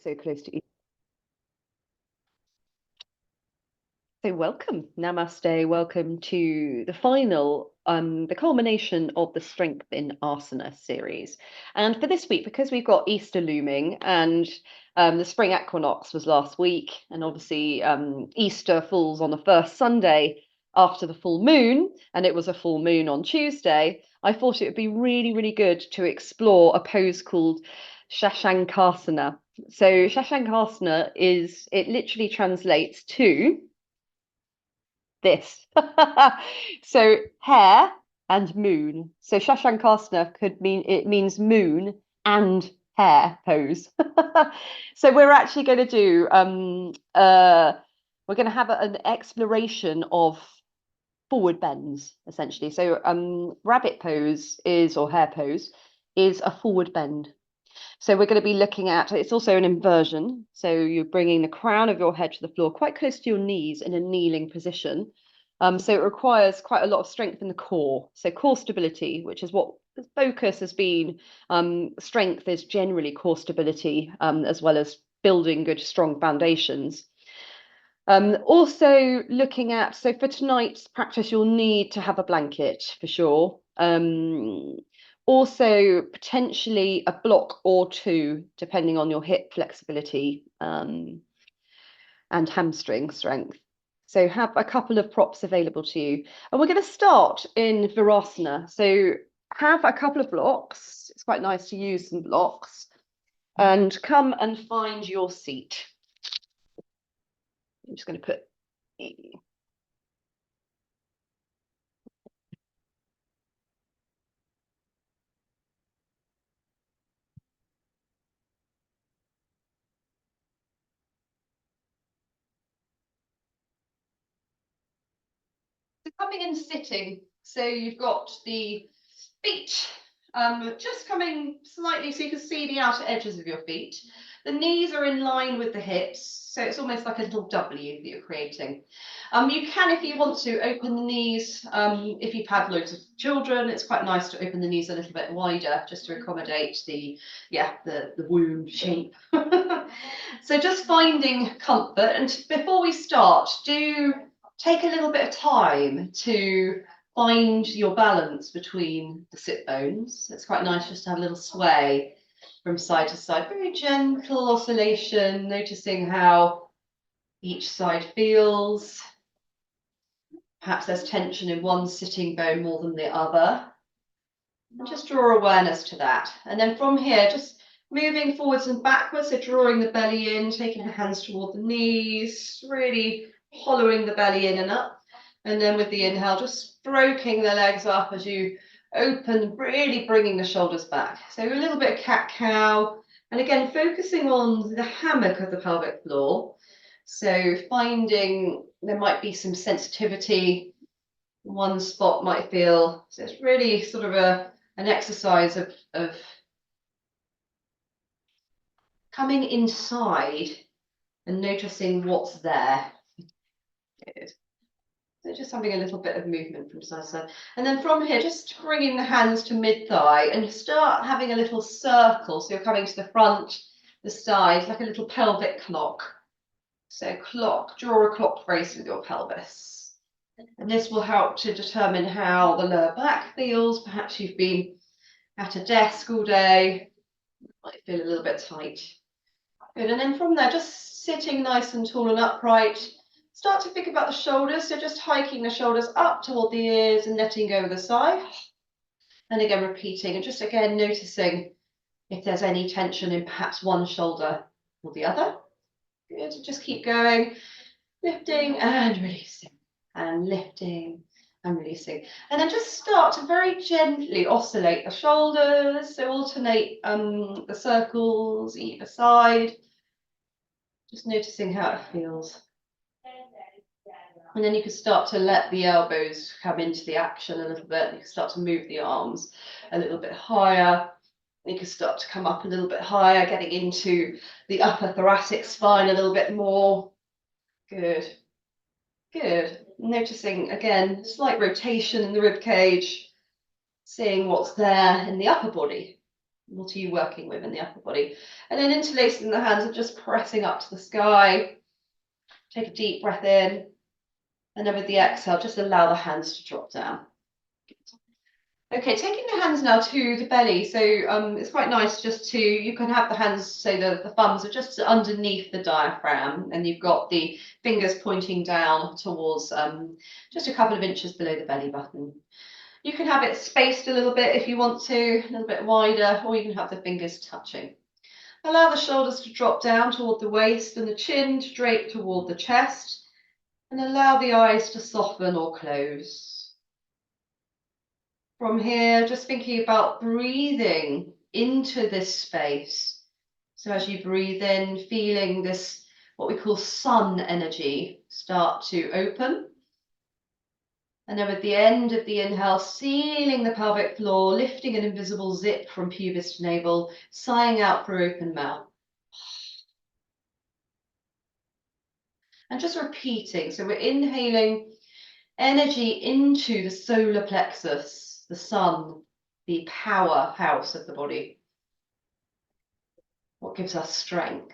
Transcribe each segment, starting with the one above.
so close to you. So welcome, namaste, welcome to the final, the culmination of the Strength in Asana series. And for this week, because we've got Easter looming and the spring equinox was last week, and obviously Easter falls on the first Sunday after the full moon, and it was a full moon on Tuesday, I thought it would be really, really good to explore a pose called Shashankasana. So Shashankasana it literally translates to this. So hair and moon. So Shashankasana means moon and hair pose. So we're actually going to do we're going to have an exploration of forward bends essentially. So rabbit pose or hair pose is a forward bend. So we're going to be looking at, it's also an inversion. So you're bringing the crown of your head to the floor, quite close to your knees in a kneeling position. So it requires quite a lot of strength in the core. So core stability, which is what the focus has been. Strength is generally core stability, as well as building good, strong foundations. Also looking at, so for tonight's practice, you'll need to have a blanket for sure. Also potentially a block or two, depending on your hip flexibility and hamstring strength. So have a couple of props available to you. And we're going to start in Virasana. So have a couple of blocks. It's quite nice to use some blocks. And come and find your seat. I'm just going to put coming in sitting, so you've got the feet just coming slightly so you can see the outer edges of your feet. The knees are in line with the hips, so it's almost like a little W that you're creating. You can, if you want to, open the knees. If you've had loads of children, it's quite nice to open the knees a little bit wider just to accommodate the womb shape. So just finding comfort. And before we start, do take a little bit of time to find your balance between the sit bones. It's quite nice just to have a little sway from side to side, very gentle oscillation, noticing how each side feels. Perhaps there's tension in one sitting bone more than the other. And just draw awareness to that. And then from here, just moving forwards and backwards, so drawing the belly in, taking the hands toward the knees, really hollowing the belly in and up. And then with the inhale, just stroking the legs up as you open, really bringing the shoulders back. So a little bit of cat-cow. And again, focusing on the hammock of the pelvic floor. So finding there might be some sensitivity. One spot might feel, so it's really sort of an exercise of coming inside and noticing what's there. Good. So just having a little bit of movement from side to side. And then from here, just bringing the hands to mid-thigh and start having a little circle. So you're coming to the front, the side, like a little pelvic clock. So clock, draw a clock face with your pelvis. And this will help to determine how the lower back feels. Perhaps you've been at a desk all day, might feel a little bit tight. Good, and then from there, just sitting nice and tall and upright. Start to think about the shoulders, so just hiking the shoulders up toward the ears and letting go of the side. And again, repeating, and just again noticing if there's any tension in perhaps one shoulder or the other. Good, just keep going, lifting and releasing, and lifting and releasing. And then just start to very gently oscillate the shoulders, so alternate the circles either side. Just noticing how it feels. And then you can start to let the elbows come into the action a little bit. You can start to move the arms a little bit higher. You can start to come up a little bit higher, getting into the upper thoracic spine a little bit more. Good. Good. Noticing, again, slight rotation in the rib cage, seeing what's there in the upper body. What are you working with in the upper body? And then interlacing the hands and just pressing up to the sky. Take a deep breath in. And then with the exhale, just allow the hands to drop down. Okay, taking the hands now to the belly. So it's quite nice just to, you can have the hands, so the thumbs are just underneath the diaphragm, and you've got the fingers pointing down towards just a couple of inches below the belly button. You can have it spaced a little bit if you want to, a little bit wider, or you can have the fingers touching. Allow the shoulders to drop down toward the waist and the chin to drape toward the chest, and allow the eyes to soften or close. From here, just thinking about breathing into this space. So as you breathe in, feeling this, what we call sun energy, start to open. And then at the end of the inhale, sealing the pelvic floor, lifting an invisible zip from pubis to navel, sighing out through open mouth. And just repeating. So we're inhaling energy into the solar plexus, the sun, the powerhouse of the body. What gives us strength?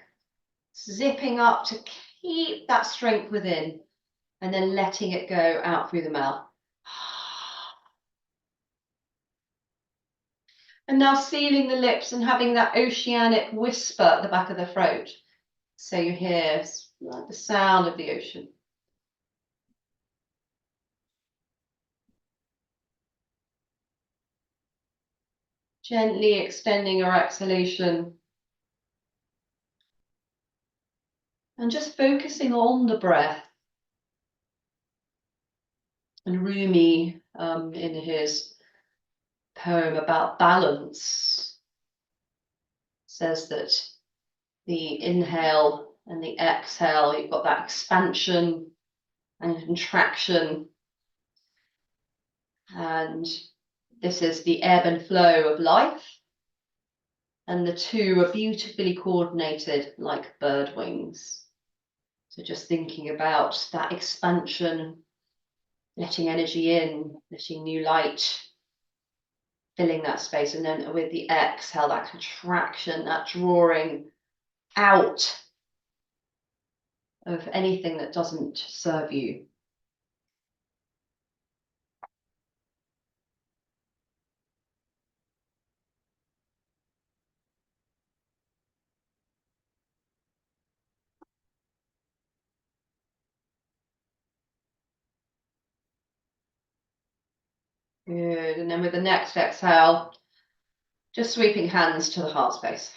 Zipping up to keep that strength within, and then letting it go out through the mouth. And now sealing the lips and having that oceanic whisper at the back of the throat. So you hear like the sound of the ocean. Gently extending our exhalation. And just focusing on the breath. And Rumi, in his poem about balance, says that the inhale and the exhale, you've got that expansion and contraction. And this is the ebb and flow of life. And the two are beautifully coordinated like bird wings. So just thinking about that expansion, letting energy in, letting new light, filling that space. And then with the exhale, that contraction, that drawing out of anything that doesn't serve you. Good. And then with the next exhale, just sweeping hands to the heart space.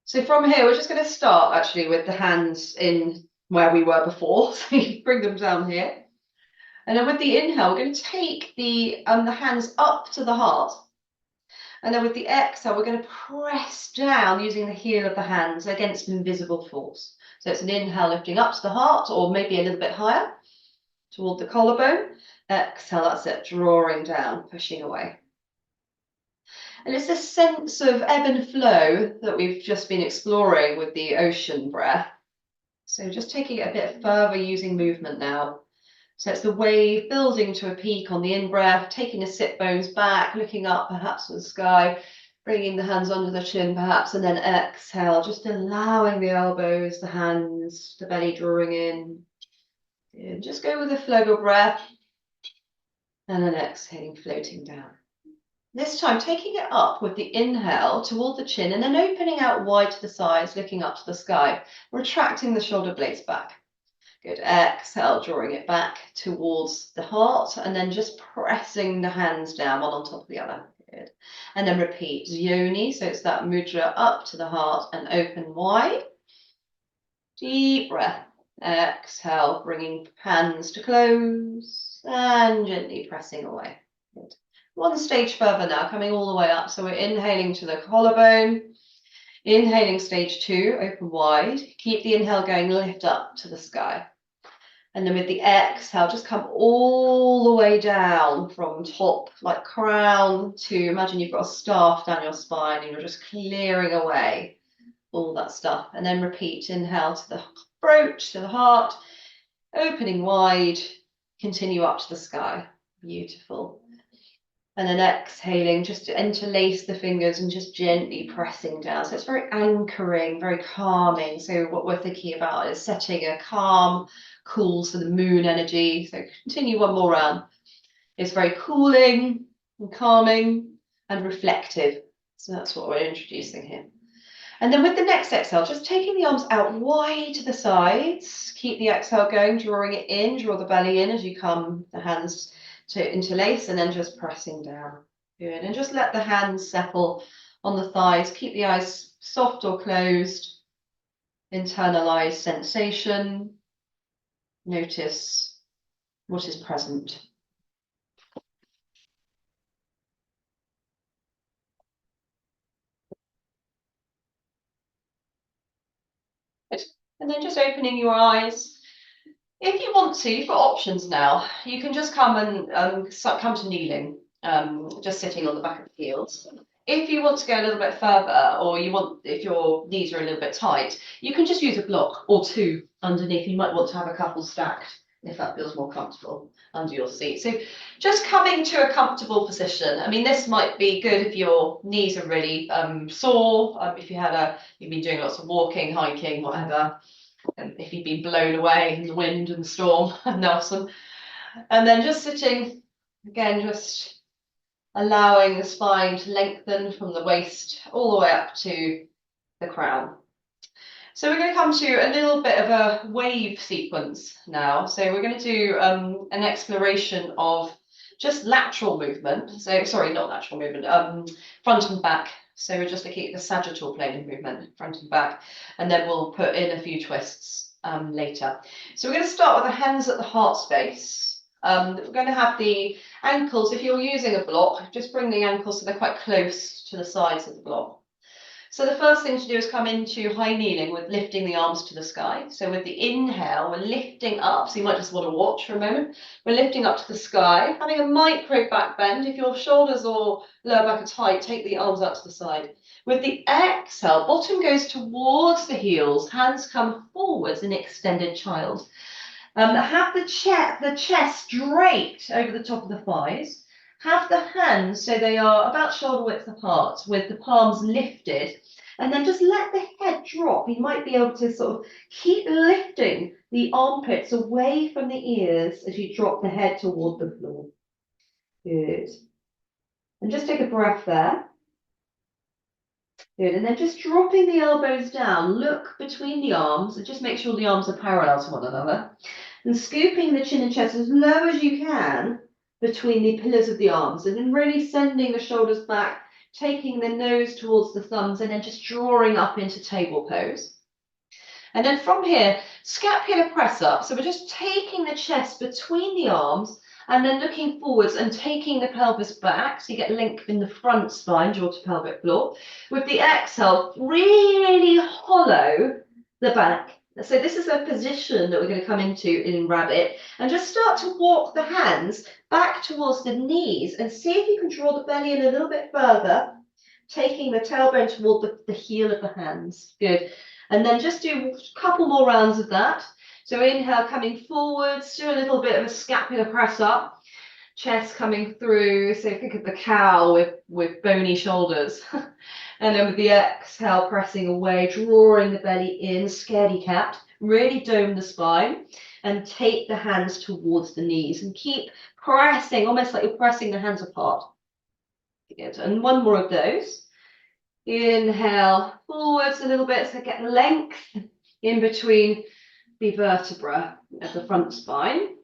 So from here, we're just going to start actually with the hands in where we were before. So you bring them down here. And then with the inhale, we're going to take the hands up to the heart. And then with the exhale, we're going to press down using the heel of the hands against an invisible force. So it's an inhale lifting up to the heart, or maybe a little bit higher toward the collarbone. Exhale, that's it, drawing down, pushing away. And it's this sense of ebb and flow that we've just been exploring with the ocean breath. So just taking it a bit further using movement now. So it's the wave building to a peak on the in-breath, taking the sit bones back, looking up perhaps to the sky, bringing the hands under the chin perhaps, and then exhale, just allowing the elbows, the hands, the belly drawing in. And just go with the flow of your breath, and then exhaling, floating down. This time taking it up with the inhale toward the chin, and then opening out wide to the sides, looking up to the sky, retracting the shoulder blades back. Good. Exhale, drawing it back towards the heart, and then just pressing the hands down, one on top of the other. Good. And then repeat. Yoni, so it's that mudra up to the heart and open wide. Deep breath. Exhale, bringing hands to close and gently pressing away. Good. One stage further now, coming all the way up. So we're inhaling to the collarbone. Inhaling stage 2, open wide. Keep the inhale going, lift up to the sky. And then with the exhale, just come all the way down from top, like crown, to imagine you've got a staff down your spine and you're just clearing away all that stuff. And then repeat, inhale to the throat, to the heart, opening wide, continue up to the sky. Beautiful. And then exhaling, just to interlace the fingers and just gently pressing down. So it's very anchoring, very calming. So what we're thinking about is setting a calm, cool, so the moon energy. So continue one more round. It's very cooling and calming and reflective. So that's what we're introducing here. And then with the next exhale, just taking the arms out wide to the sides. Keep the exhale going, drawing it in, draw the belly in as you come the hands to interlace, and then just pressing down. Good. And just let the hands settle on the thighs. Keep the eyes soft or closed. Internalize sensation. Notice what is present. Good. And then just opening your eyes. If you want to, you've got options now. You can just come and come to kneeling, just sitting on the back of the heels. If you want to go a little bit further, or if your knees are a little bit tight, you can just use a block or two underneath. You might want to have a couple stacked if that feels more comfortable under your seat. So just coming to a comfortable position. I mean, this might be good if your knees are really sore, if you've been doing lots of walking, hiking, whatever. And if you've been blown away in the wind and the storm, Nelson. And then just sitting, again, just allowing the spine to lengthen from the waist all the way up to the crown. So we're going to come to a little bit of a wave sequence now. So we're going to do an exploration of just lateral movement. So, sorry, not lateral movement, front and back. So we're just looking at the sagittal plane of movement, front and back, and then we'll put in a few twists later. So we're going to start with the hands at the heart space. We're going to have the ankles, if you're using a block, just bring the ankles so they're quite close to the sides of the block. So the first thing to do is come into high kneeling with lifting the arms to the sky. So with the inhale, we're lifting up. So you might just want to watch for a moment. We're lifting up to the sky, having a micro back bend. If your shoulders or lower back are tight, take the arms out to the side. With the exhale, bottom goes towards the heels, hands come forwards in extended child. Have the chest draped over the top of the thighs. Have the hands so they are about shoulder width apart with the palms lifted, and then just let the head drop. You might be able to sort of keep lifting the armpits away from the ears as you drop the head toward the floor. Good. And just take a breath there. Good. And then just dropping the elbows down, look between the arms and just make sure the arms are parallel to one another. And scooping the chin and chest as low as you can between the pillars of the arms, and then really sending the shoulders back, taking the nose towards the thumbs, and then just drawing up into table pose. And then from here, scapular press up. So we're just taking the chest between the arms and then looking forwards and taking the pelvis back. So you get length in the front spine, jaw to pelvic floor. With the exhale, really hollow the back. So this is a position that we're going to come into in rabbit, and just start to walk the hands back towards the knees and see if you can draw the belly in a little bit further, taking the tailbone toward the heel of the hands. Good. And then just do a couple more rounds of that. So inhale, coming forwards, do a little bit of a scapular press up, chest coming through. So think of the cow with bony shoulders. And then with the exhale, pressing away, drawing the belly in, scaredy cat, really dome the spine and take the hands towards the knees and keep pressing, almost like you're pressing the hands apart. Good. And one more of those. Inhale, forwards a little bit, so get length in between the vertebra of the front spine.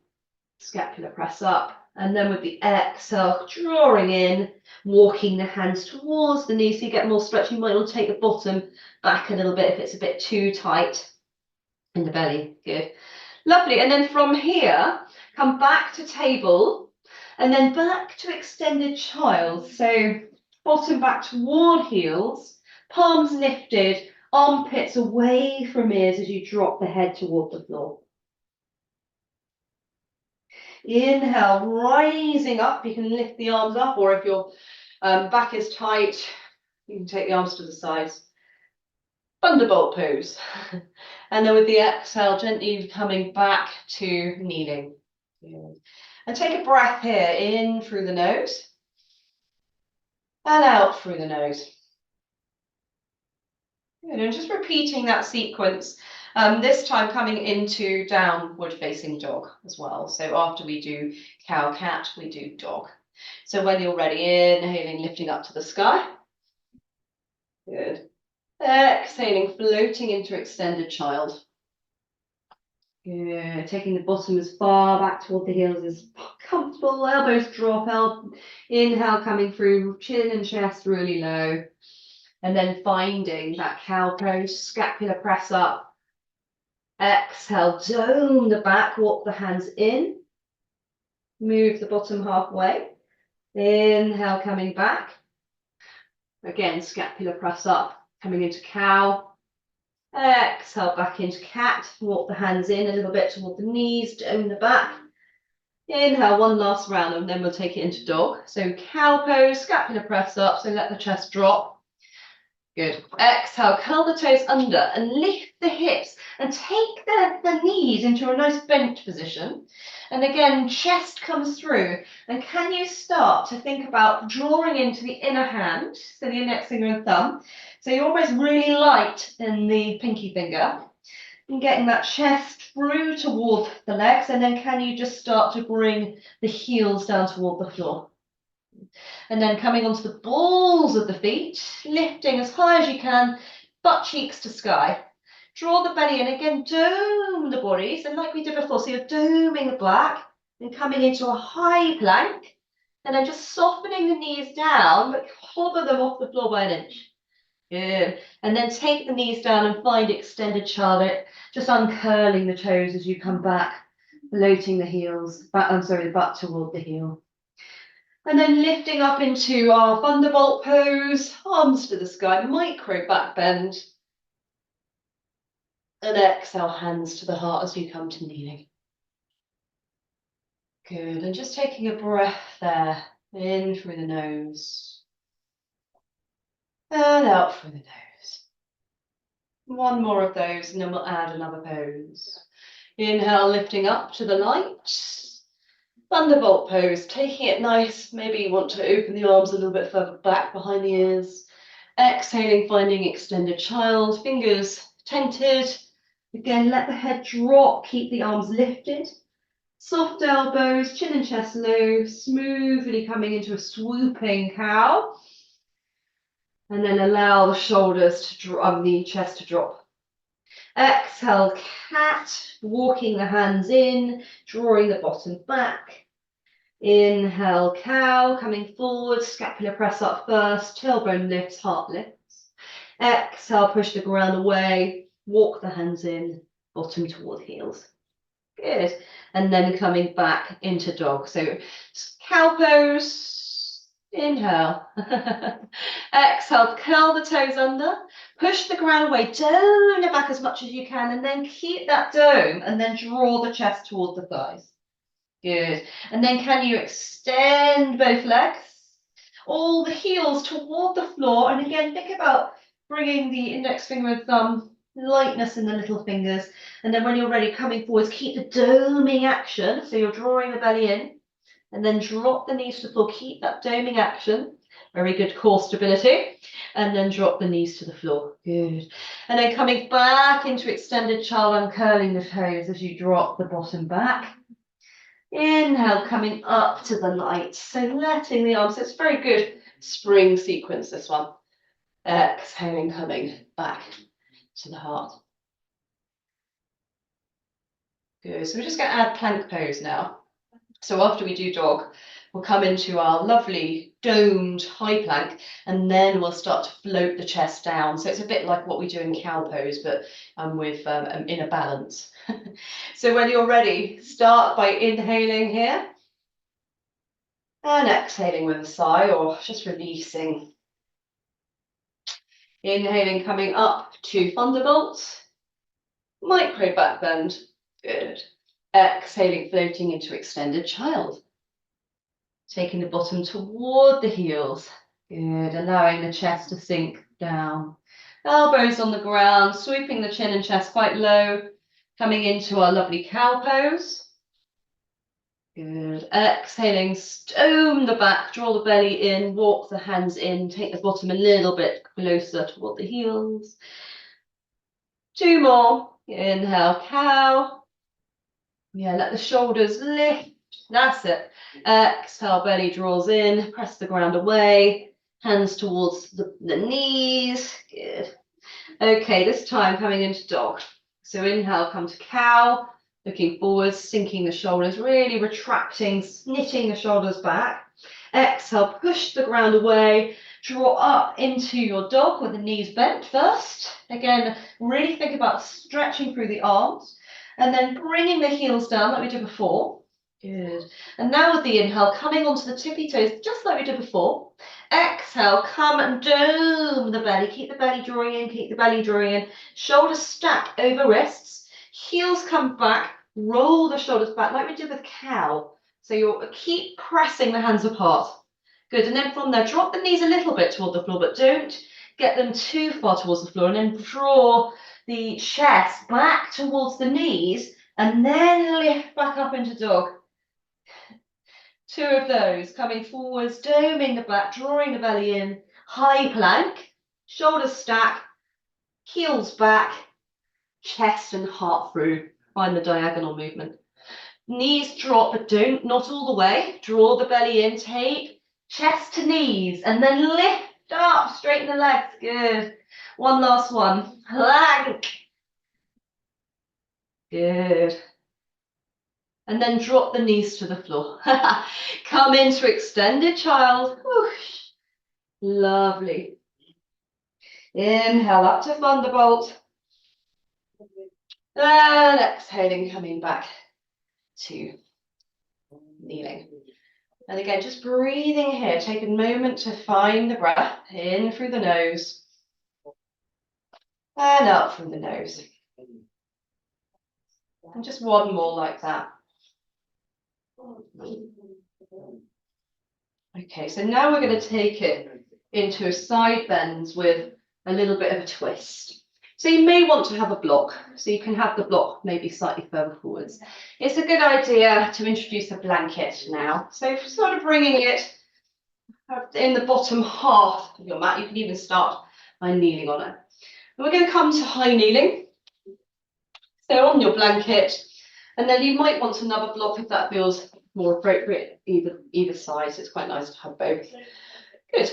Scapular press up. And then with the exhale, drawing in, walking the hands towards the knees so you get more stretch. You might want to take the bottom back a little bit if it's a bit too tight in the belly. Good. Lovely. And then from here, come back to table and then back to extended child. So bottom back toward heels, palms lifted, armpits away from ears as you drop the head toward the floor. Inhale, rising up. You can lift the arms up, or if your back is tight, you can take the arms to the sides. Thunderbolt pose. And then with the exhale, gently coming back to kneeling. Good. And take a breath here, in through the nose and out through the nose. Good. And just repeating that sequence, this time coming into downward facing dog as well. So after we do cow, cat, we do dog. So when you're ready, inhaling, lifting up to the sky. Good. Exhaling, floating into extended child. Good. Taking the bottom as far back toward the heels as comfortable. Elbows drop. Inhale, coming through, chin and chest really low. And then finding that cow pose, scapula press up. Exhale, dome the back, walk the hands in. Move the bottom halfway. Inhale, coming back. Again, scapula press up, coming into cow. Exhale, back into cat. Walk the hands in a little bit toward the knees, dome the back. Inhale, one last round, and then we'll take it into dog. So cow pose, scapula press up, so let the chest drop. Good. Exhale, curl the toes under and lift the hips and take the knees into a nice bent position. And again, chest comes through. And can you start to think about drawing into the inner hand, so the index finger and thumb. So you're almost really light in the pinky finger. And getting that chest through toward the legs. And then can you just start to bring the heels down toward the floor. And then coming onto the balls of the feet, lifting as high as you can, butt cheeks to sky. Draw the belly in again, dome the body. So like we did before, so you're doming the back and coming into a high plank. And then just softening the knees down, but hover them off the floor by an inch. Good. And then take the knees down and find extended child. Just uncurling the toes as you come back, floating the heels, the butt toward the heel. And then lifting up into our thunderbolt pose, arms to the sky, micro back bend. And exhale, hands to the heart as you come to kneeling. Good, and just taking a breath there, in through the nose. And out through the nose. One more of those, and then we'll add another pose. Inhale, lifting up to the light. Thunderbolt pose, taking it nice. Maybe you want to open the arms a little bit further back behind the ears. Exhaling, finding extended child, fingers tented. Again, let the head drop, keep the arms lifted. Soft elbows, chin and chest low, smoothly coming into a swooping cow. And then allow the shoulders to drop, the chest to drop. Exhale, cat, walking the hands in, drawing the bottom back. Inhale, cow, coming forward, scapula press up first, tailbone lifts, heart lifts. Exhale, push the ground away, walk the hands in, bottom toward heels. Good. And then coming back into dog. So cow pose, inhale. Exhale, curl the toes under, push the ground away, dome it back as much as you can, and then keep that dome, and then draw the chest toward the thighs. Good. And then can you extend both legs? All the heels toward the floor. And again, think about bringing the index finger and thumb, lightness in the little fingers. And then when you're ready, coming forwards, keep the doming action. So you're drawing the belly in. And then drop the knees to the floor. Keep that doming action. Very good core stability. And then drop the knees to the floor. Good. And then coming back into extended child, uncurling the toes as you drop the bottom back. Inhale, coming up to the light. So letting the arms, so it's very good spring sequence, this one. Exhaling, coming back to the heart. Good, so we're just going to add plank pose now. So after we do dog, we'll come into our lovely domed high plank, and then we'll start to float the chest down. So it's a bit like what we do in cow pose, but with inner balance. So when you're ready, start by inhaling here. And exhaling with a sigh, or just releasing. Inhaling, coming up to thunderbolts. Micro back bend. Good. Exhaling, floating into extended child. Taking the bottom toward the heels. Good. Allowing the chest to sink down. Elbows on the ground, sweeping the chin and chest quite low. Coming into our lovely cow pose. Good. Exhaling, stone the back, draw the belly in, walk the hands in, take the bottom a little bit closer toward the heels. 2 more. Inhale, cow. Yeah, let the shoulders lift. That's it. Exhale, belly draws in, press the ground away, hands towards the knees. Good. Okay, this time coming into dog. So inhale, come to cow, looking forward, sinking the shoulders, really retracting, knitting the shoulders back. Exhale, push the ground away, draw up into your dog with the knees bent first. Again, really think about stretching through the arms and then bringing the heels down like we did before. Good. And now with the inhale, coming onto the tippy toes, just like we did before. Exhale, come and dome the belly. Keep the belly drawing in, keep the belly drawing in. Shoulders stack over wrists. Heels come back. Roll the shoulders back like we did with cow. So you'll keep pressing the hands apart. Good. And then from there, drop the knees a little bit toward the floor, but don't get them too far towards the floor. And then draw the chest back towards the knees and then lift back up into dog. 2 of those, coming forwards, doming the back, drawing the belly in, high plank, shoulders stack, heels back, chest and heart through. Find the diagonal movement. Knees drop, but not all the way. Draw the belly in, take chest to knees, and then lift up, straighten the legs. Good. One last one. Plank. Good. And then drop the knees to the floor. Come into extended child. Whoosh. Lovely. Inhale up to thunderbolt. And exhaling, coming back to kneeling. And again, just breathing here. Take a moment to find the breath in through the nose. And up from the nose. And just one more like that. Okay, so now we're going to take it into a side bend with a little bit of a twist. So you may want to have a block, so you can have the block maybe slightly further forwards. It's a good idea to introduce a blanket now. So sort of bringing it in the bottom half of your mat. You can even start by kneeling on it. And we're going to come to high kneeling. So on your blanket, and then you might want another block if that feels more appropriate either side. So it's quite nice to have both. Good.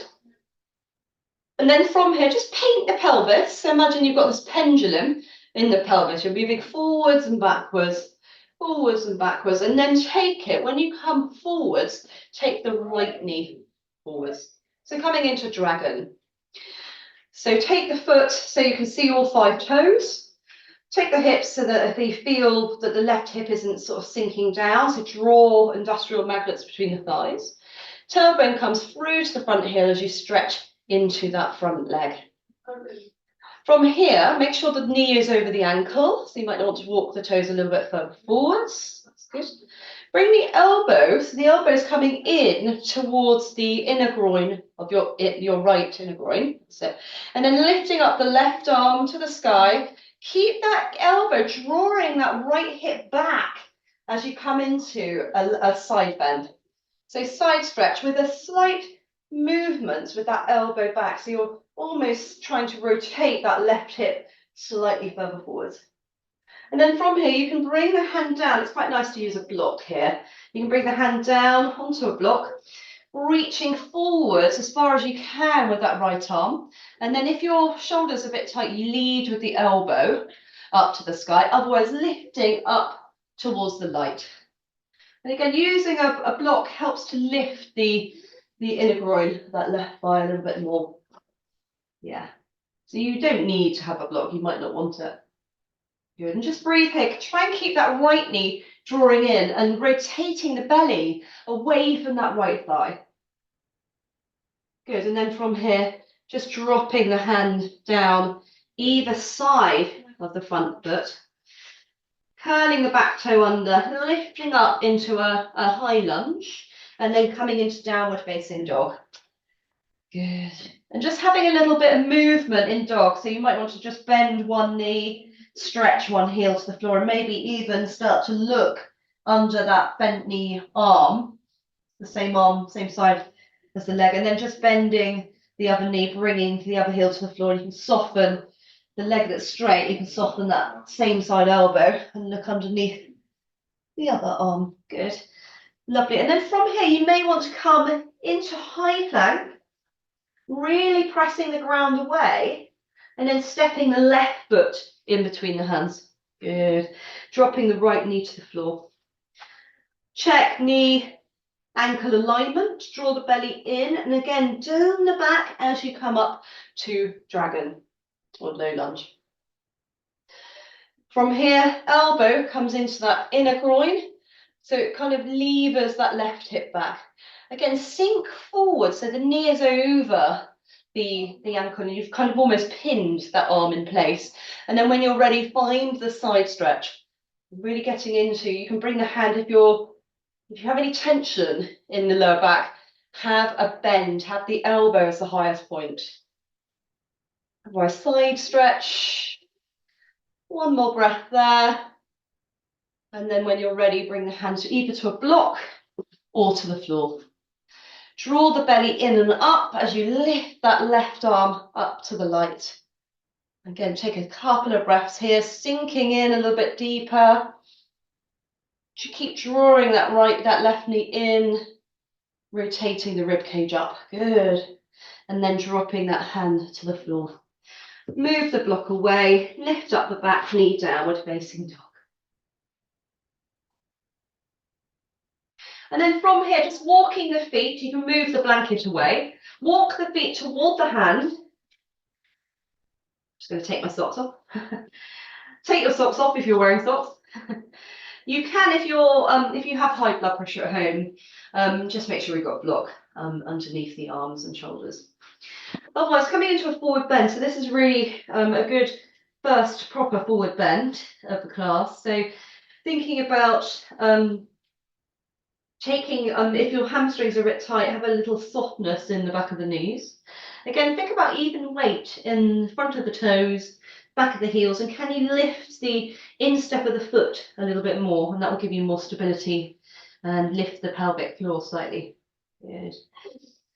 And then from here, just paint the pelvis. So imagine you've got this pendulum in the pelvis. You're moving forwards and backwards, and then take it. When you come forwards, take the right knee forwards. So coming into dragon. So take the foot so you can see all 5 toes. Take the hips so that you feel that the left hip isn't sort of sinking down. So draw industrial magnets between the thighs. Tailbone comes through to the front heel as you stretch into that front leg. From here, make sure the knee is over the ankle. So you might want to walk the toes a little bit further forwards. That's good. Bring the elbow, so the elbow is coming in towards the inner groin of your right inner groin. So, and then lifting up the left arm to the sky. Keep that elbow drawing that right hip back as you come into a side bend. So side stretch with a slight movement with that elbow back. So you're almost trying to rotate that left hip slightly further forwards. And then from here, you can bring the hand down. It's quite nice to use a block here. You can bring the hand down onto a block, reaching forwards as far as you can with that right arm. And then if your shoulder's a bit tight, you lead with the elbow up to the sky, otherwise lifting up towards the light. And again, using a block helps to lift the inner groin, that left thigh, a little bit more. Yeah. So you don't need to have a block. You might not want it. Good. And just breathe here. Try and keep that right knee drawing in and rotating the belly away from that right thigh. Good. And then from here, just dropping the hand down either side of the front foot. Curling the back toe under, lifting up into a high lunge, and then coming into downward facing dog. Good. And just having a little bit of movement in dog. So you might want to just bend one knee, stretch one heel to the floor, and maybe even start to look under that bent knee arm, the same arm, same side as the leg, and then just bending the other knee, bringing the other heel to the floor. You can soften the leg that's straight, you can soften that same side elbow and look underneath the other arm. Good. Lovely. And then from here, you may want to come into high plank, really pressing the ground away, and then stepping the left foot in between the hands. Good. Dropping the right knee to the floor. Check knee ankle alignment, draw the belly in, and again, down the back as you come up to dragon or low lunge. From here, elbow comes into that inner groin, so it kind of levers that left hip back. Again, sink forward, so the knee is over the ankle, and you've kind of almost pinned that arm in place. And then when you're ready, find the side stretch. Really getting into, you can bring the hand, if you have any tension in the lower back, have a bend, have the elbow as the highest point. Otherwise, side stretch. One more breath there. And then when you're ready, bring the hands either to a block or to the floor. Draw the belly in and up as you lift that left arm up to the light. Again, take a couple of breaths here, sinking in a little bit deeper. Keep drawing that left knee in, rotating the rib cage up. Good. And then dropping that hand to the floor. Move the block away, lift up the back knee, downward facing dog. And then from here, just walking the feet, you can move the blanket away. Walk the feet toward the hand. Just going to take my socks off. Take your socks off if you're wearing socks. You can, if you have high blood pressure at home, just make sure you've got a block underneath the arms and shoulders. Otherwise, coming into a forward bend. So this is really a good first proper forward bend of the class. So thinking about taking, if your hamstrings are a bit tight, have a little softness in the back of the knees. Again, think about even weight in front of the toes, back of the heels, and can you lift the instep of the foot a little bit more, and that will give you more stability and lift the pelvic floor slightly. Good.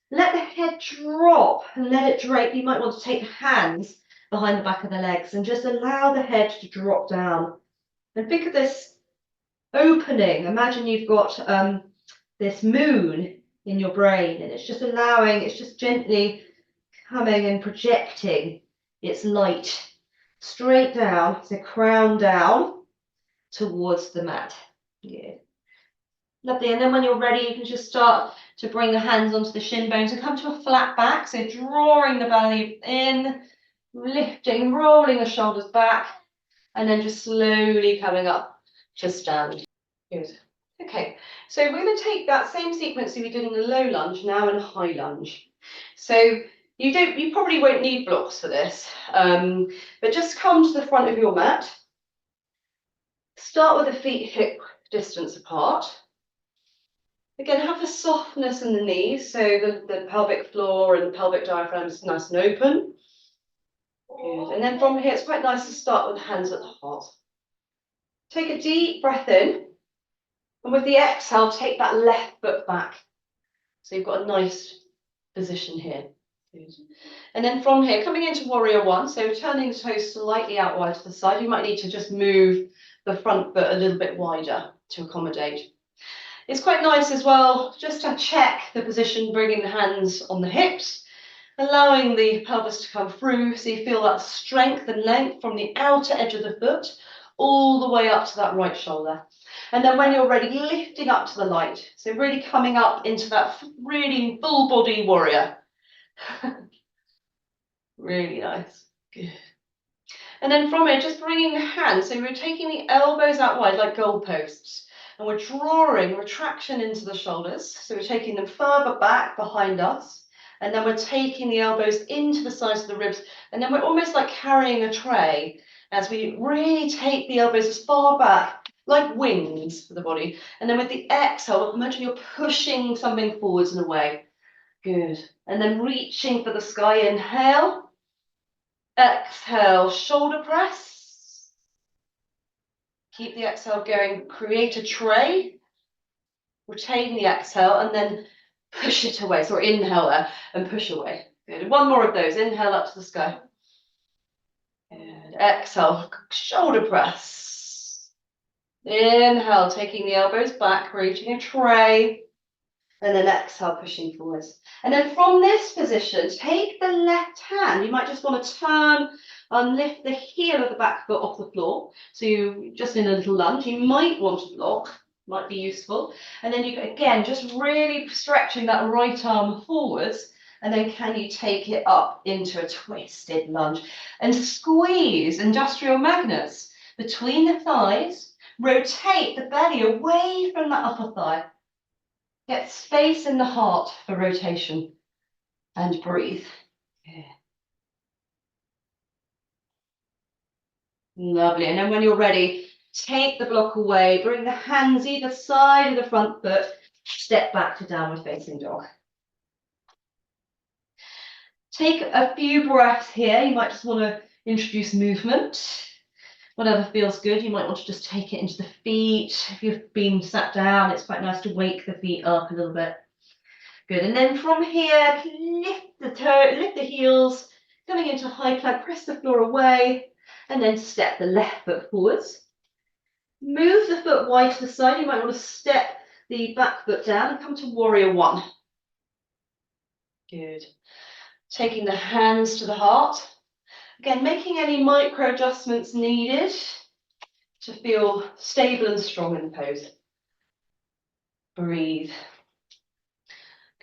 Let the head drop and let it drape. You might want to take the hands behind the back of the legs and just allow the head to drop down. And think of this opening. Imagine you've got this moon in your brain, and it's just gently coming and projecting its light straight down, so crown down towards the mat. Good. Lovely. And then when you're ready, you can just start to bring the hands onto the shin bones and come to a flat back. So drawing the belly in, lifting, rolling the shoulders back, and then just slowly coming up to stand. Good. Okay, so we're going to take that same sequence that we did in the low lunge now in a high lunge. So you probably won't need blocks for this, but just come to the front of your mat. Start with the feet hip distance apart. Again, have the softness in the knees, so the pelvic floor and the pelvic diaphragm is nice and open. Good. And then from here, it's quite nice to start with the hands at the heart. Take a deep breath in, and with the exhale, take that left foot back. So you've got a nice position here. Good. And then from here, coming into warrior one, so turning the toes slightly out wide to the side, you might need to just move the front foot a little bit wider to accommodate. It's quite nice as well just to check the position, bringing the hands on the hips, allowing the pelvis to come through so you feel that strength and length from the outer edge of the foot all the way up to that right shoulder. And then when you're ready, lifting up to the light. So really coming up into that really full body warrior. Really nice. Good. And then from here, just bringing the hands. So we're taking the elbows out wide like goalposts. And we're drawing retraction into the shoulders. So we're taking them further back behind us. And then we're taking the elbows into the sides of the ribs. And then we're almost like carrying a tray as we really take the elbows as far back, like wings for the body. And then with the exhale, imagine you're pushing something forwards and away. Good. And then reaching for the sky. Inhale. Exhale, shoulder press. Keep the exhale going. Create a tray. Retain the exhale and then push it away. So inhale there and push away. Good. One more of those. Inhale up to the sky. Good. Exhale, shoulder press. Inhale, taking the elbows back, creating a tray. And then exhale, pushing forwards. And then from this position, take the left hand. You might just want to turn and lift the heel of the back foot off the floor. So you just in a little lunge. You might want to block, might be useful. And then you again, just really stretching that right arm forwards. And then can you take it up into a twisted lunge and squeeze industrial magnets between the thighs. Rotate the belly away from that upper thigh. Get space in the heart for rotation and breathe. Yeah. Lovely. And then when you're ready, take the block away, bring the hands either side of the front foot, step back to downward facing dog. Take a few breaths here. You might just want to introduce movement. Whatever feels good, you might want to just take it into the feet. If you've been sat down, it's quite nice to wake the feet up a little bit. Good, and then from here, lift the heels, coming into high plank, press the floor away, and then step the left foot forwards. Move the foot wide to the side. You might want to step the back foot down and come to warrior one. Good. Taking the hands to the heart. Again, making any micro adjustments needed to feel stable and strong in the pose. Breathe.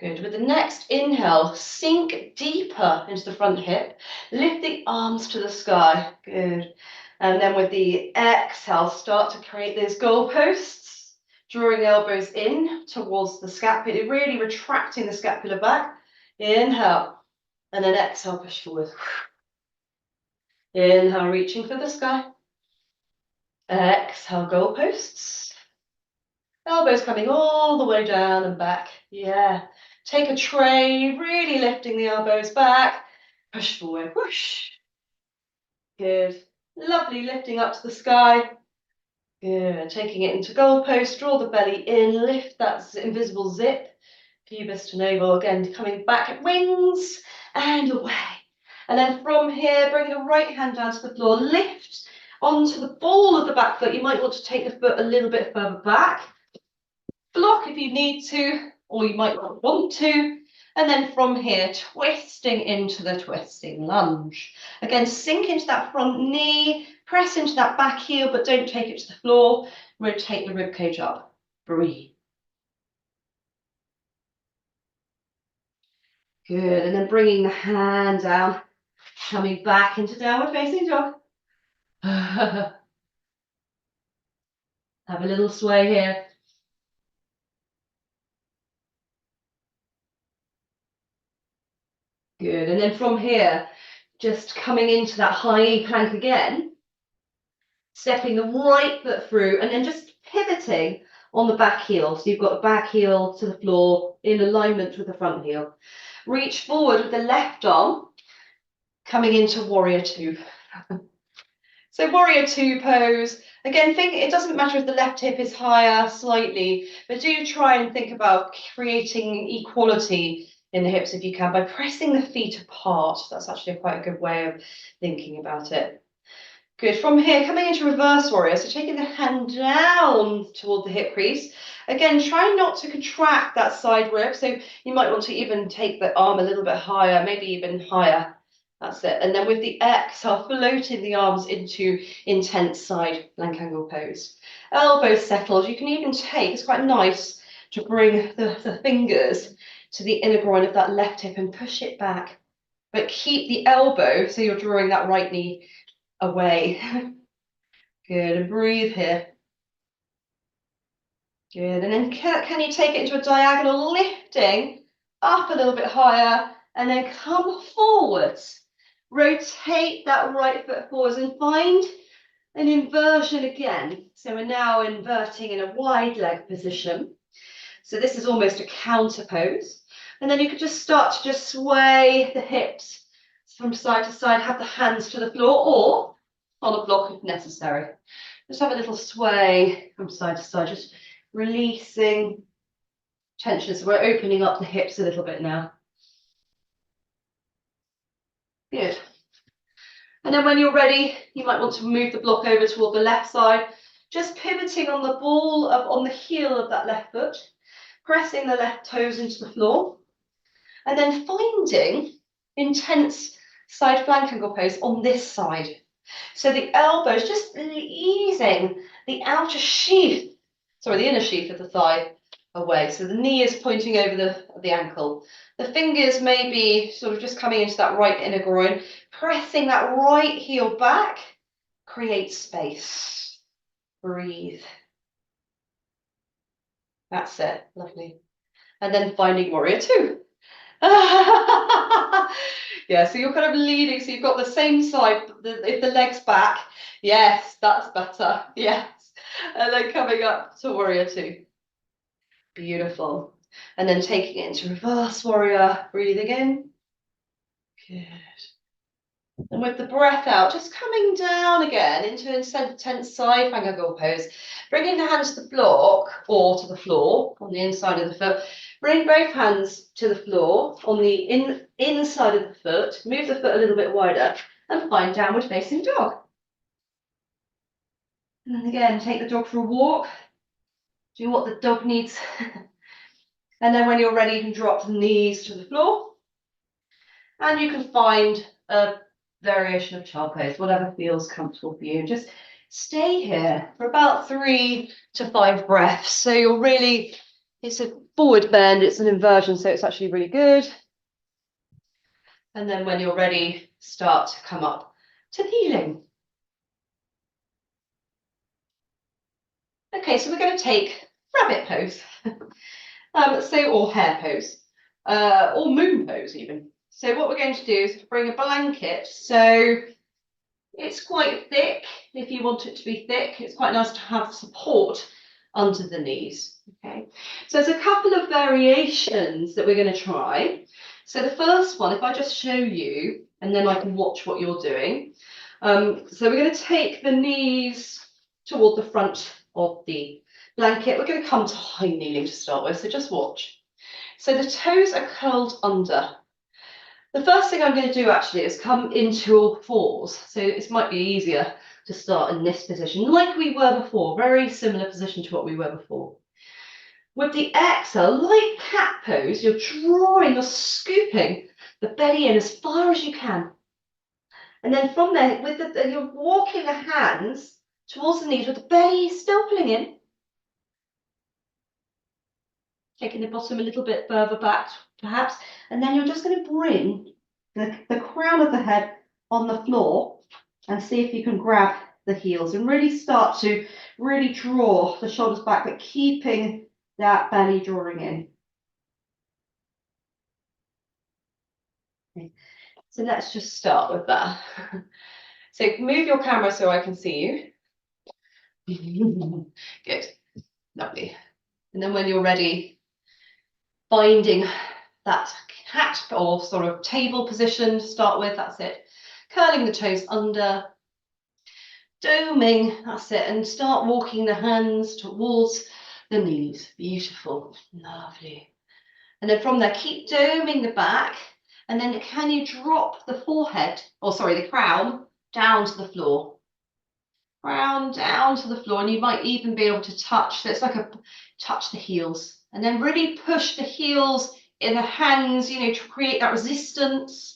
Good. With the next inhale, sink deeper into the front hip. Lift the arms to the sky. Good. And then with the exhale, start to create those goalposts. Drawing the elbows in towards the scapula, really retracting the scapula back. Inhale. And then exhale, push forward. Inhale, reaching for the sky. Exhale, goalposts. Elbows coming all the way down and back. Yeah. Take a tray, really lifting the elbows back. Push forward, whoosh. Good. Lovely, lifting up to the sky. Good. Taking it into goalpost, draw the belly in, lift that invisible zip. Pubis to navel, again, coming back at wings and away. And then from here, bring the right hand down to the floor, lift onto the ball of the back foot. You might want to take the foot a little bit further back. Block if you need to, or you might not want to. And then from here, twisting into the twisting lunge. Again, sink into that front knee, press into that back heel, but don't take it to the floor. Rotate the rib cage up. Breathe. Good, and then bringing the hand down, coming back into downward facing dog. Have a little sway here. Good, and then from here, just coming into that high plank again, stepping the right foot through, and then just pivoting on the back heel. So you've got the back heel to the floor in alignment with the front heel. Reach forward with the left arm, coming into warrior two. So warrior two pose. Again, think it doesn't matter if the left hip is higher slightly, but do try and think about creating equality in the hips if you can by pressing the feet apart. That's actually quite a good way of thinking about it. Good. From here, coming into reverse warrior, so taking the hand down toward the hip crease. Again, try not to contract that side rib. So you might want to even take the arm a little bit higher, maybe even higher. That's it. And then with the exhale, floating the arms into intense side plank angle pose. Elbows settled. You can even take, it's quite nice to bring the fingers to the inner groin of that left hip and push it back. But keep the elbow, so you're drawing that right knee away. Good, and breathe here. Good, and then can you take it into a diagonal, lifting up a little bit higher, and then come forwards. Rotate that right foot forwards and find an inversion again. So we're now inverting in a wide leg position. So this is almost a counter pose. And then you could just start to just sway the hips from side to side, have the hands to the floor or on a block if necessary. Just have a little sway from side to side, just releasing tension. So we're opening up the hips a little bit now. Good. And then when you're ready, you might want to move the block over toward the left side, just pivoting on the ball on the heel of that left foot, pressing the left toes into the floor, and then finding intense side plank angle pose on this side. So the elbows just easing the outer sheath, sorry, the inner sheath of the thigh away. So the knee is pointing over the ankle. The fingers may be sort of just coming into that right inner groin, pressing that right heel back, create space. Breathe. That's it, lovely. And then finding warrior two. Yeah, so you're kind of leading, so you've got the same side, if the leg's back, yes, that's better, yes. And then coming up to warrior two. Beautiful. And then taking it into reverse warrior, breathing in. Good. And with the breath out, just coming down again into an intense side plank angle pose. Bringing the hands to the block or to the floor on the inside of the foot. Bring both hands to the floor on the inside of the foot. Move the foot a little bit wider and find downward facing dog. And then again, take the dog for a walk. Do what the dog needs. And then when you're ready, you can drop the knees to the floor. And you can find a variation of child pose, whatever feels comfortable for you. Just stay here for about 3 to 5 breaths. So you're really, it's a forward bend, it's an inversion, so it's actually really good. And then when you're ready, start to come up to kneeling. Okay, so we're going to take rabbit pose, or hare pose, or moon pose even. So what we're going to do is bring a blanket. So it's quite thick. If you want it to be thick, it's quite nice to have support under the knees. Okay, so there's a couple of variations that we're going to try. So the first one, if I just show you, and then I can watch what you're doing. So we're going to take the knees toward the front of the blanket. We're going to come to high kneeling to start with, so just watch. So the toes are curled under. The first thing I'm going to do actually is come into all fours. So it might be easier to start in this position, like we were before, very similar position to what we were before. With the exhale, like cat pose, you're drawing, you're scooping the belly in as far as you can. And then from there, you're walking the hands towards the knees with the belly still pulling in. Taking the bottom a little bit further back, perhaps. And then you're just going to bring the crown of the head on the floor and see if you can grab the heels and really start to really draw the shoulders back, but keeping that belly drawing in. Okay. So let's just start with that. So move your camera so I can see you. Good, lovely. And then when you're ready, finding that cat or sort of table position to start with, that's it. Curling the toes under, doming, that's it, and start walking the hands towards the knees. Beautiful, lovely. And then from there, keep doming the back, and then can you drop the forehead, or sorry, the crown, down to the floor. Crown down to the floor, and you might even be able to touch, so it's like a touch the heels, and then really push the heels in the hands, you know, to create that resistance.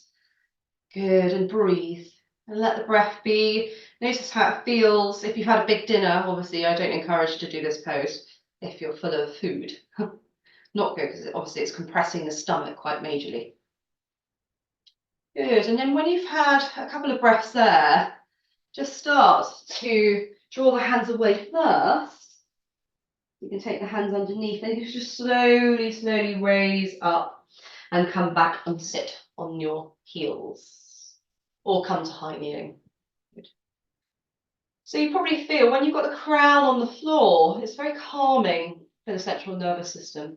Good, and breathe, and let the breath be. Notice how it feels. If you've had a big dinner, obviously I don't encourage to do this pose if you're full of food. Not good, because obviously it's compressing the stomach quite majorly. Good, and then when you've had a couple of breaths there, just start to draw the hands away first. You can take the hands underneath, and you can just slowly, slowly raise up and come back and sit on your heels, or come to high kneeling. Good. So you probably feel when you've got the crown on the floor, it's very calming for the central nervous system.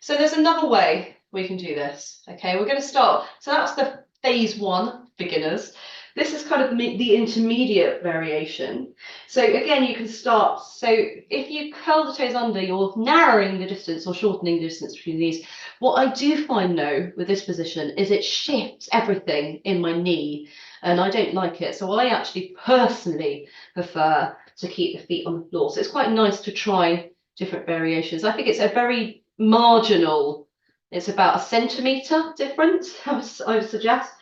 So there's another way we can do this. Okay, we're going to start. So that's the phase 1, beginners. This is kind of the intermediate variation. So again, you can start. So if you curl the toes under, you're narrowing the distance or shortening the distance between these. What I do find though with this position is it shifts everything in my knee, and I don't like it. So I actually personally prefer to keep the feet on the floor. So it's quite nice to try different variations. I think it's a very marginal, it's about a centimetre difference, I would suggest.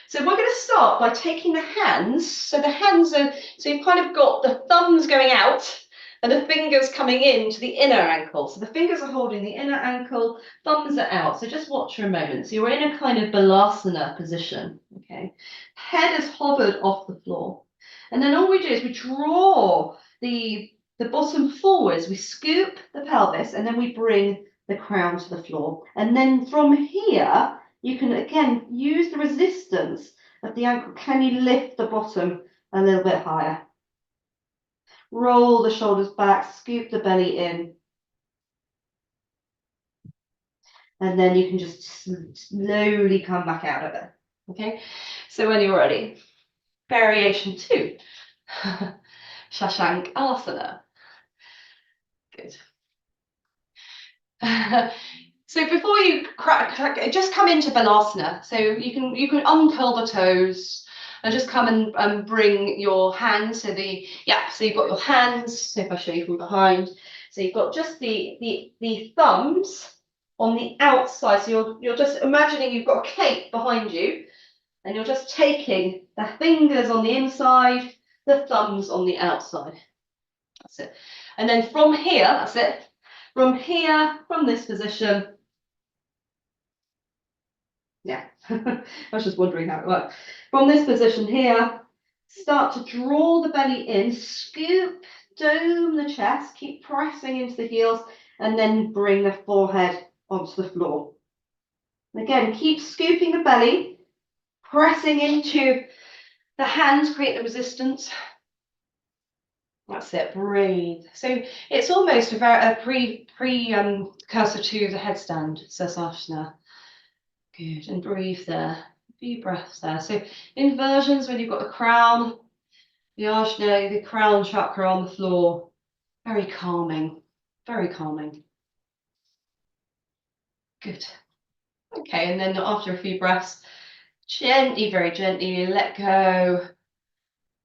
So we're going to start by taking the hands. So the hands are, so you've kind of got the thumbs going out and the fingers coming in to the inner ankle. So the fingers are holding the inner ankle, thumbs are out. So just watch for a moment. So you're in a kind of balasana position, okay? Head is hovered off the floor. And then all we do is we draw the bottom forwards, we scoop the pelvis, and then we bring the crown to the floor. And then from here, you can again use the resistance of the ankle. Can you lift the bottom a little bit higher? Roll the shoulders back, scoop the belly in. And then you can just slowly come back out of it. Okay, so when you're ready, variation 2, Shashank Asana. Good. So before you just come into Balasana. So you can uncurl the toes and just come and bring your hands. So so you've got your hands. So if I show you from behind, so you've got just the thumbs on the outside. So you're just imagining you've got a cape behind you, and you're just taking the fingers on the inside, the thumbs on the outside. That's it. And then from here, that's it. From here, from this position. Yeah, I was just wondering how it worked. From this position here, start to draw the belly in, scoop, dome the chest, keep pressing into the heels, and then bring the forehead onto the floor. And again, keep scooping the belly, pressing into the hands, create the resistance. That's it, breathe. So it's almost a precursor to the headstand, Sirsasana. Good, and breathe there. A few breaths there. So inversions when you've got the crown, the ajna, the crown chakra on the floor. Very calming, very calming. Good. Okay, and then after a few breaths, gently, very gently let go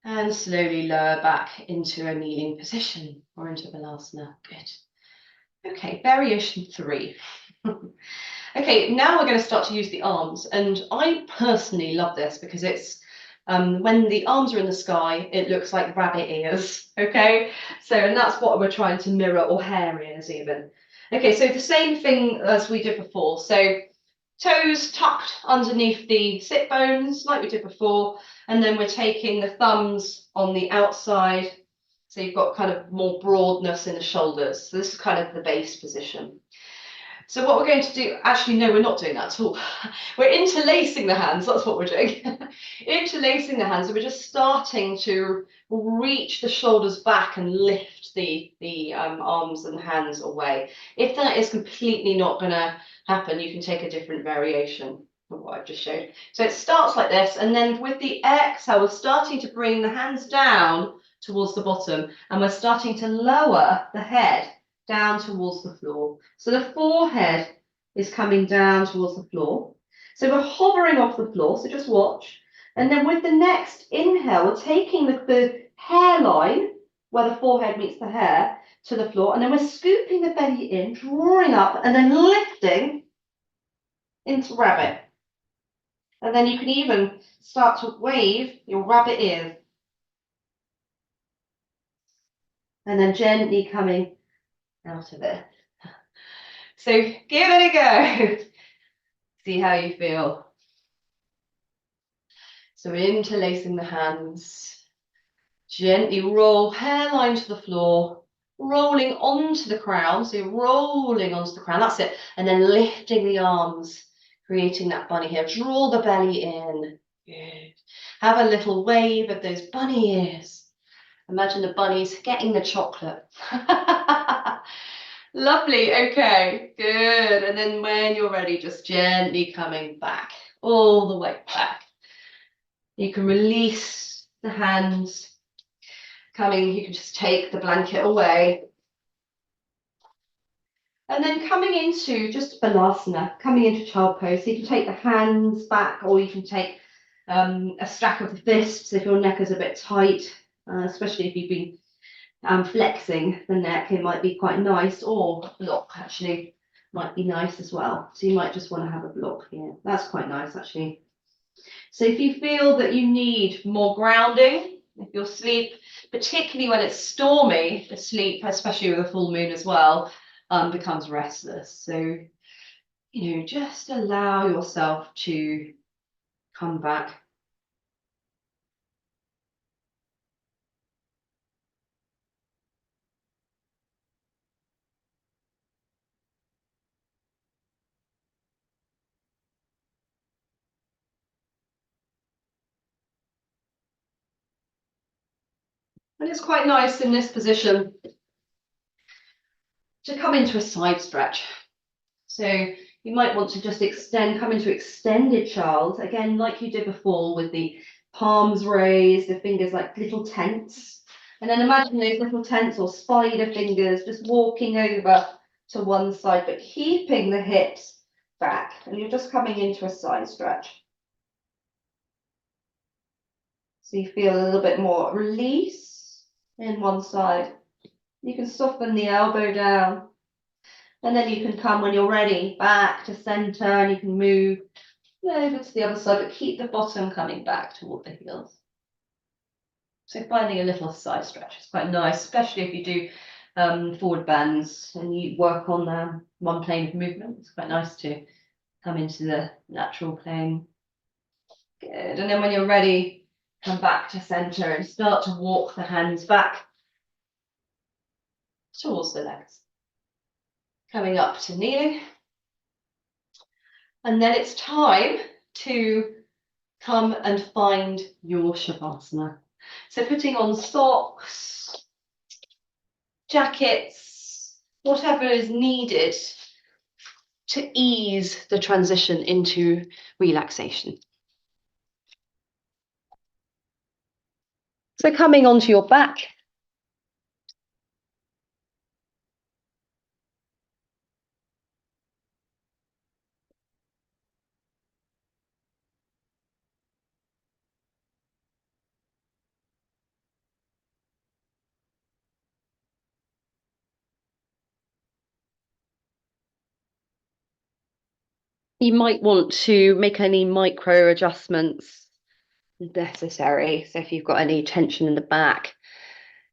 and slowly lower back into a kneeling position or into Balasana. Good. Okay, variation 3. Okay, now we're going to start to use the arms, and I personally love this because it's when the arms are in the sky, it looks like rabbit ears. Okay, so and that's what we're trying to mirror, or hare ears even. Okay, so the same thing as we did before. So toes tucked underneath the sit bones like we did before, and then we're taking the thumbs on the outside, so you've got kind of more broadness in the shoulders. So this is kind of the base position. So what we're going to do, actually, no, we're not doing that at all. We're interlacing the hands, that's what we're doing. Interlacing the hands, so we're just starting to reach the shoulders back and lift the arms and hands away. If that is completely not going to happen, you can take a different variation of what I've just showed. So it starts like this, and then with the exhale, we're starting to bring the hands down towards the bottom, and we're starting to lower the head down towards the floor. So the forehead is coming down towards the floor. So we're hovering off the floor, so just watch. And then with the next inhale, we're taking the hairline, where the forehead meets the hair, to the floor. And then we're scooping the belly in, drawing up, and then lifting into rabbit. And then you can even start to wave your rabbit ears. And then gently coming out of it. So give it a go. See how you feel. So interlacing the hands. Gently roll hairline to the floor. Rolling onto the crown. So you're rolling onto the crown. That's it. And then lifting the arms. Creating that bunny here. Draw the belly in. Good. Have a little wave of those bunny ears. Imagine the bunnies getting the chocolate. Lovely, okay, good. And then when you're ready, just gently coming back, all the way back. You can release the hands. You can just take the blanket away. And then coming into just balasana, coming into child pose. So you can take the hands back, or you can take a stack of the fists if your neck is a bit tight, especially if you've been flexing the neck. It might be quite nice, or block actually might be nice as well. So you might just want to have a block here. That's quite nice actually. So if you feel that you need more grounding, if your sleep, particularly when it's stormy, the sleep, especially with a full moon as well, becomes restless. So, just allow yourself to come back. And it's quite nice in this position to come into a side stretch. So you might want to just come into extended child, again, like you did before, with the palms raised, the fingers like little tents. And then imagine those little tents or spider fingers just walking over to one side, but keeping the hips back. And you're just coming into a side stretch. So you feel a little bit more release in one side. You can soften the elbow down. And then you can come, when you're ready, back to center, and you can move over to the other side, but keep the bottom coming back toward the heels. So finding a little side stretch is quite nice, especially if you do forward bends and you work on one plane of movement. It's quite nice to come into the natural plane. Good. And then when you're ready, come back to center and start to walk the hands back towards the legs. Coming up to kneeling. And then it's time to come and find your Shavasana. So putting on socks, jackets, whatever is needed to ease the transition into relaxation. So coming onto your back. You might want to make any micro adjustments necessary. So if you've got any tension in the back,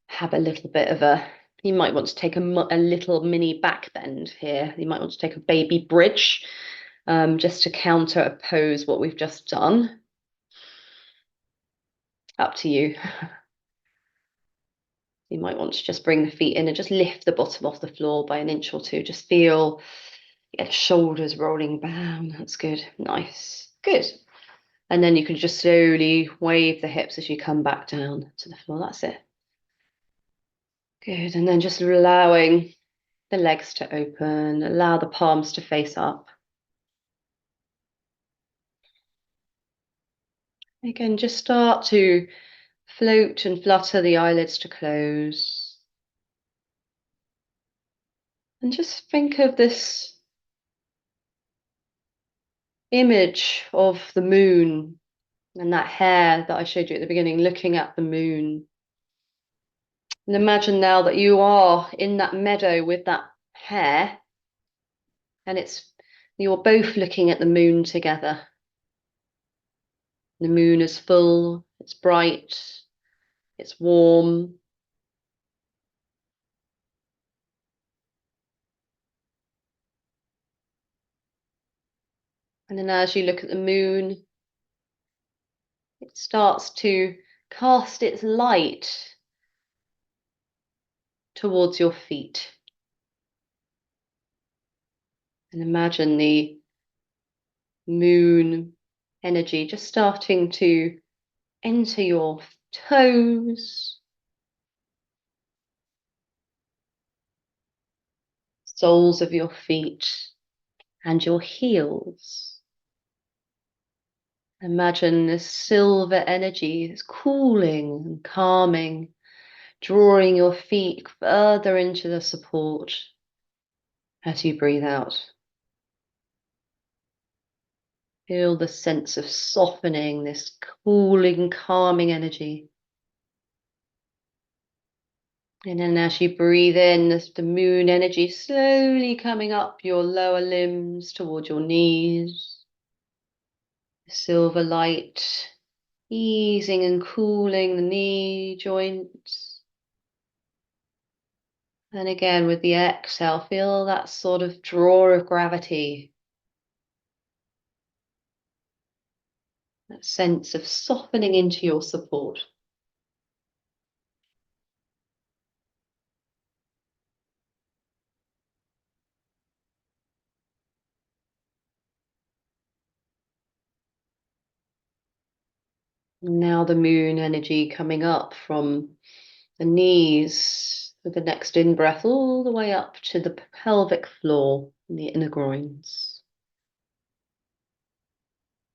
have a little bit of you might want to take a little mini back bend here. You might want to take a baby bridge just to counter oppose what we've just done. Up to you. You might want to just bring the feet in and just lift the bottom off the floor by an inch or two. Just feel the shoulders rolling down. That's good. Nice. Good. And then you can just slowly wave the hips as you come back down to the floor. That's it. Good. And then just allowing the legs to open. Allow the palms to face up. Again, just start to float and flutter the eyelids to close. And just think of this image of the moon and that hair that I showed you at the beginning, looking at the moon. And imagine now that you are in that meadow with that hair, and you're both looking at the moon together. The moon is full, it's bright, it's warm. And then as you look at the moon, it starts to cast its light towards your feet. And imagine the moon energy just starting to enter your toes, soles of your feet, and your heels. Imagine this silver energy is cooling and calming, drawing your feet further into the support as you breathe out. Feel the sense of softening, this cooling, calming energy. And then as you breathe in, the moon energy slowly coming up your lower limbs towards your knees. The silver light easing and cooling the knee joints. And again, with the exhale, feel that sort of draw of gravity. That sense of softening into your support. Now the moon energy coming up from the knees with the next in-breath all the way up to the pelvic floor and the inner groins.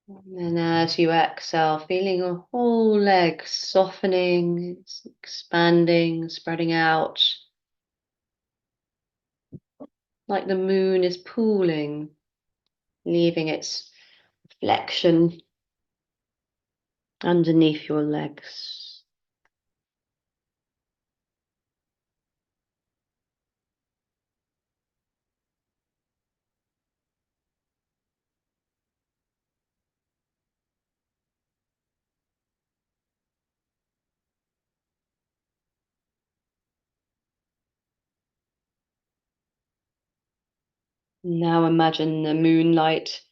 And then as you exhale, feeling your whole leg softening, expanding, spreading out, like the moon is pooling, leaving its reflection underneath your legs. Now imagine the moonlight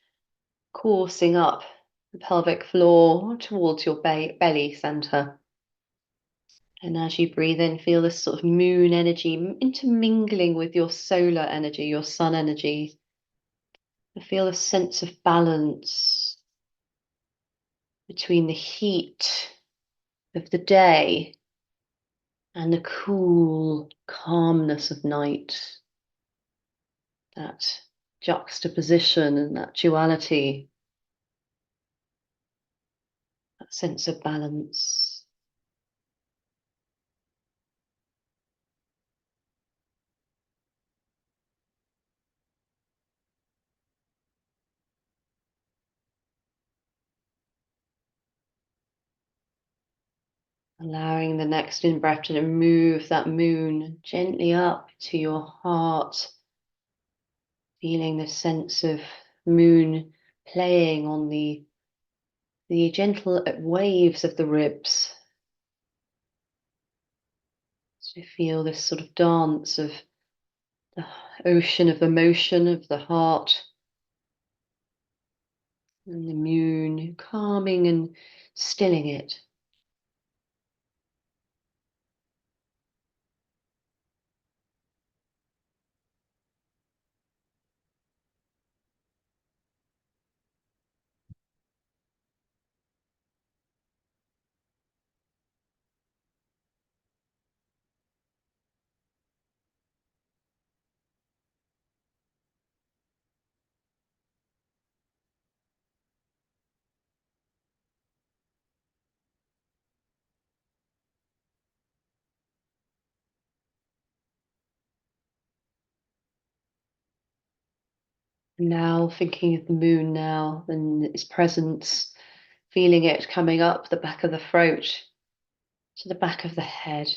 coursing up the pelvic floor towards your belly center. And as you breathe in, feel this sort of moon energy intermingling with your solar energy, your sun energy. Feel a sense of balance between the heat of the day and the cool calmness of night. That juxtaposition and that duality, that sense of balance. Allowing the next in-breath to move that moon gently up to your heart, feeling the sense of moon playing on the gentle waves of the ribs. So feel this sort of dance of the ocean of emotion of the heart and the moon calming and stilling it. Now thinking of the moon now and its presence, feeling it coming up the back of the throat to the back of the head,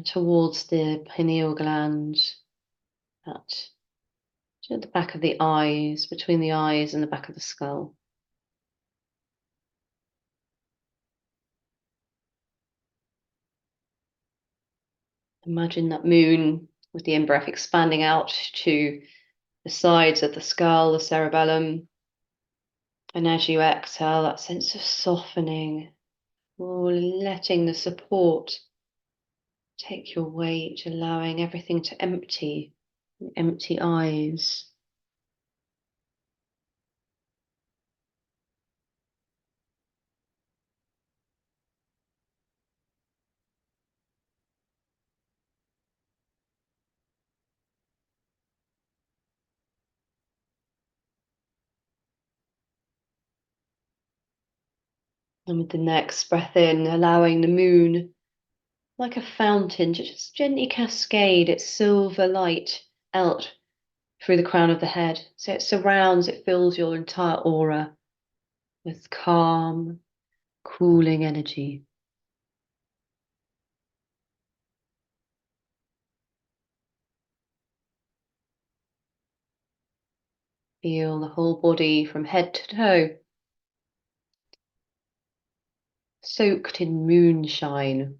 towards the pineal gland, that to the back of the eyes, between the eyes and the back of the skull. Imagine that moon with the in-breath expanding out to the sides of the skull, the cerebellum. And as you exhale, that sense of softening, or letting the support take your weight, allowing everything to empty eyes. And with the next breath in, allowing the moon, like a fountain, to just gently cascade its silver light out through the crown of the head. So it surrounds, it fills your entire aura with calm, cooling energy. Feel the whole body from head to toe soaked in moonshine.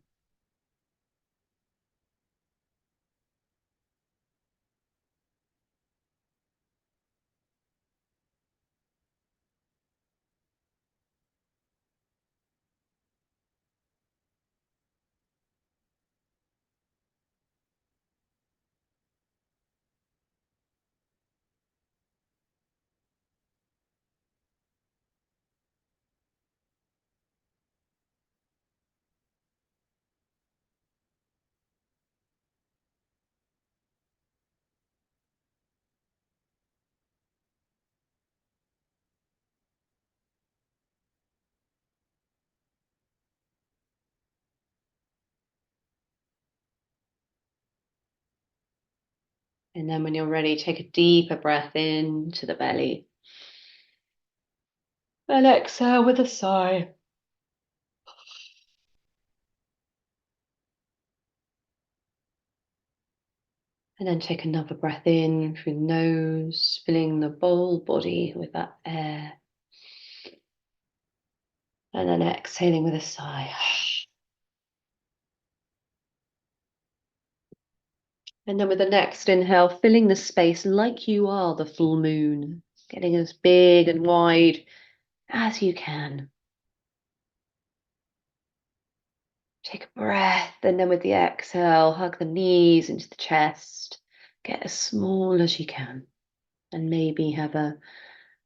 And then when you're ready, take a deeper breath into the belly. And exhale with a sigh. And then take another breath in through the nose, filling the whole body with that air. And then exhaling with a sigh. And then with the next inhale, filling the space like you are the full moon, getting as big and wide as you can. Take a breath, and then with the exhale, hug the knees into the chest. Get as small as you can, and maybe have a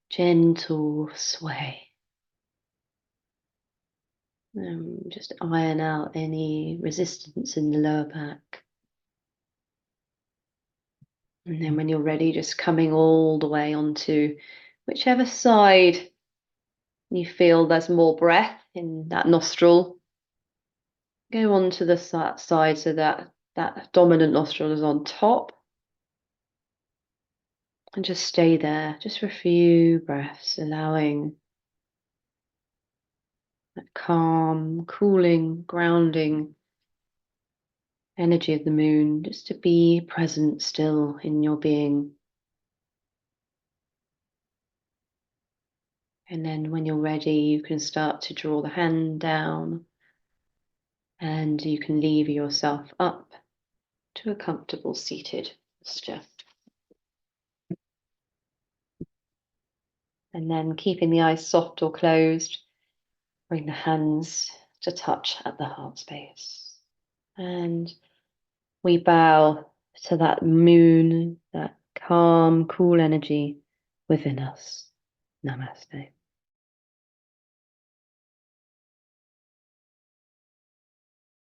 gentle sway. Just iron out any resistance in the lower back. And then when you're ready, just coming all the way onto whichever side you feel there's more breath in that nostril. Go on to the side so that that dominant nostril is on top. And just stay there, just for a few breaths, allowing that calm, cooling, grounding energy of the moon just to be present still in your being. And then when you're ready, you can start to draw the hand down and you can lever yourself up to a comfortable seated posture. And then keeping the eyes soft or closed, bring the hands to touch at the heart space. And we bow to that moon, that calm, cool energy within us. Namaste.